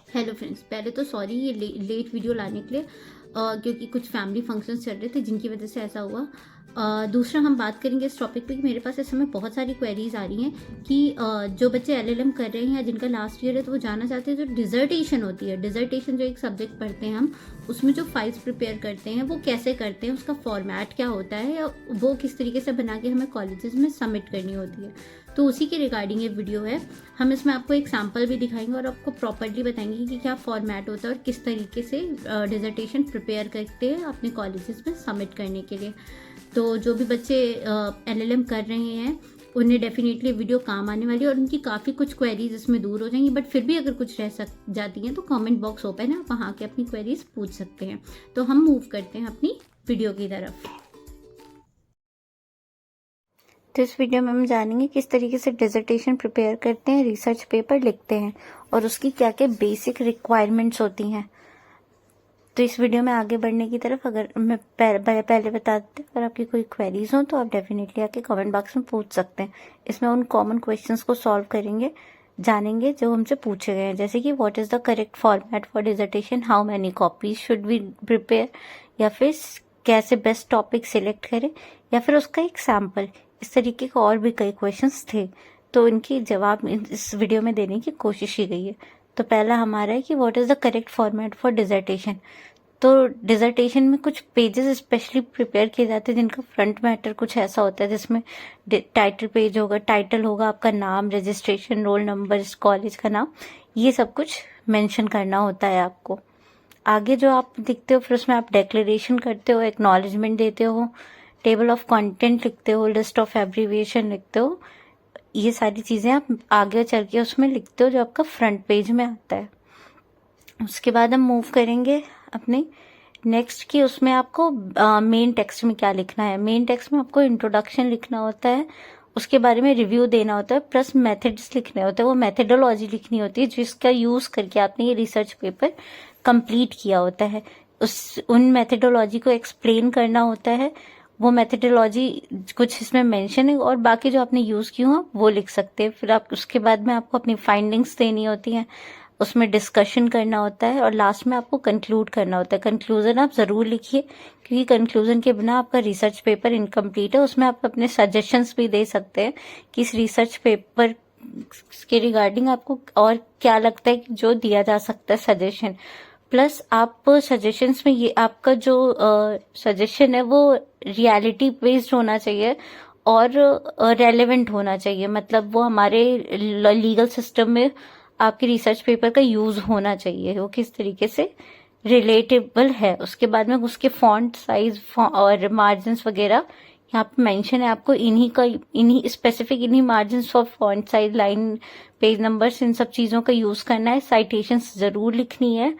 Hello friends, पहले तो sorry ये लेट वीडियो लाने के लिए, क्योंकि कुछ फैमिली फंक्शंस चल रहे थे जिनकी वजह से ऐसा हुआ। दूसरा हम बात करेंगे इस टॉपिक पे कि मेरे पास इस समय बहुत सारी क्वेरीज आ रही हैं कि जो बच्चे एलएलएम कर रहे हैं या जिनका लास्ट ईयर है तो वो जानना चाहते हैं जो डिजर्टेशन होती है, डिजर्टेशन जो एक सब्जेक्ट पढ़ते हैं हम, उसमें जो फाइल्स प्रिपेयर करते हैं वो कैसे करते हैं, उसका फॉर्मेट क्या होता है या वो किस तरीके से बना के हमें कॉलेजेस में सबमिट करनी होती है। तो उसी के रिगार्डिंग ये वीडियो है। हम इसमें आपको एक सैम्पल भी दिखाएंगे और आपको प्रॉपर्ली बताएंगे कि क्या फॉर्मेट होता है और किस तरीके से डिजर्टेशन प्रिपेयर करते हैं अपने कॉलेजेस में सबमिट करने के लिए। तो जो भी बच्चे एलएलएम कर रहे हैं उन्हें डेफिनेटली वीडियो काम आने वाली है और उनकी काफ़ी कुछ क्वेरीज इसमें दूर हो जाएंगी, बट फिर भी अगर कुछ रह जाती हैं तो कमेंट बॉक्स ओपन है, आप वहाँ के अपनी क्वेरीज पूछ सकते हैं। तो हम मूव करते हैं अपनी वीडियो की तरफ। तो इस वीडियो में हम जानेंगे किस तरीके से डिसर्टेशन प्रिपेयर करते हैं, रिसर्च पेपर लिखते हैं और उसकी क्या क्या बेसिक रिक्वायरमेंट्स होती हैं। तो इस वीडियो में आगे बढ़ने की तरफ अगर मैं पहले बता देती हूँ, अगर आपकी कोई क्वेरीज हो तो आप डेफिनेटली आके कमेंट बॉक्स में पूछ सकते हैं। इसमें उन कॉमन क्वेश्चंस को सॉल्व करेंगे, जानेंगे जो हमसे पूछे गए हैं, जैसे कि what is the correct format for dissertation, how many copies should we prepare, या फिर कैसे बेस्ट टॉपिक सिलेक्ट करें, या फिर उसका एक सैम्पल। इस तरीके के और भी कई क्वेश्चंस थे, तो इनकी जवाब इस वीडियो में देने की कोशिश की गई है। तो पहला हमारा है कि what is the correct format for dissertation. तो डिसर्टेशन में कुछ पेजेस स्पेशली प्रिपेयर किए जाते हैं जिनका फ्रंट मैटर कुछ ऐसा होता है, जिसमें टाइटल पेज होगा, टाइटल होगा, आपका नाम, रजिस्ट्रेशन, रोल नंबर, कॉलेज का नाम, ये सब कुछ मेंशन करना होता है आपको। आगे जो आप लिखते हो फिर उसमें आप डिक्लेरेशन करते हो, एक्नॉलेजमेंट देते हो, टेबल ऑफ कंटेंट लिखते हो, लिस्ट ऑफ एब्रीविएशन लिखते हो। ये सारी चीजें आप आगे चल के उसमें लिखते हो जो आपका फ्रंट पेज में आता है। उसके बाद हम मूव करेंगे अपने नेक्स्ट की, उसमें आपको मेन टेक्स्ट में क्या लिखना है। मेन टेक्स्ट में आपको इंट्रोडक्शन लिखना होता है, उसके बारे में रिव्यू देना होता है, प्लस मेथड्स लिखने होते हैं, वो मेथडोलॉजी लिखनी होती है जिसका यूज करके आपने ये रिसर्च पेपर कंप्लीट किया होता है। उन मेथडोलॉजी को एक्सप्लेन करना होता है, वो मेथडोलॉजी कुछ इसमें मेंशन है और बाकी जो आपने यूज की हो वो लिख सकते हैं। फिर आप उसके बाद में आपको अपनी फाइंडिंग्स देनी होती हैं, उसमें डिस्कशन करना होता है और लास्ट में आपको कंक्लूड करना होता है। कंक्लूजन आप जरूर लिखिए, क्योंकि कंक्लूजन के बिना आपका रिसर्च पेपर इनकम्प्लीट है। उसमें आप अपने सजेशंस भी दे सकते हैं कि इस रिसर्च पेपर के रिगार्डिंग आपको और क्या लगता है कि जो दिया जा सकता है सजेशन। प्लस आप सजेशंस में ये आपका जो सजेशन है वो रियलिटी बेस्ड होना चाहिए और रेलेवेंट होना चाहिए, मतलब वो हमारे लीगल सिस्टम में आपके रिसर्च पेपर का यूज होना चाहिए, वो किस तरीके से रिलेटेबल है। उसके बाद में उसके फॉन्ट साइज और मार्जिन वगैरह यहाँ पे मेंशन है, आपको इन्हीं स्पेसिफिक इन्हीं margin for font size, line, page numbers, इन सब चीजों का यूज करना है। साइटेशंस जरूर लिखनी है।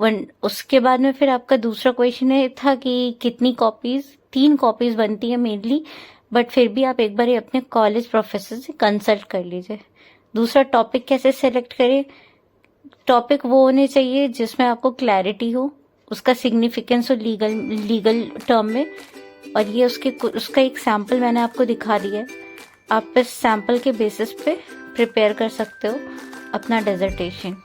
उसके बाद में फिर आपका दूसरा क्वेश्चन है था कि कितनी कॉपीज, 3 कॉपीज बनती है मेनली, बट फिर भी आप एक बार अपने कॉलेज प्रोफेसर से कंसल्ट कर लीजिए। दूसरा टॉपिक कैसे सेलेक्ट करें, टॉपिक वो होने चाहिए जिसमें आपको क्लैरिटी हो, उसका सिग्निफिकेंस हो लीगल टर्म में, और ये उसका एक सैंपल मैंने आपको दिखा दिया है। आप इस सैंपल के बेसिस पे प्रिपेयर कर सकते हो अपना डिसर्टेशन।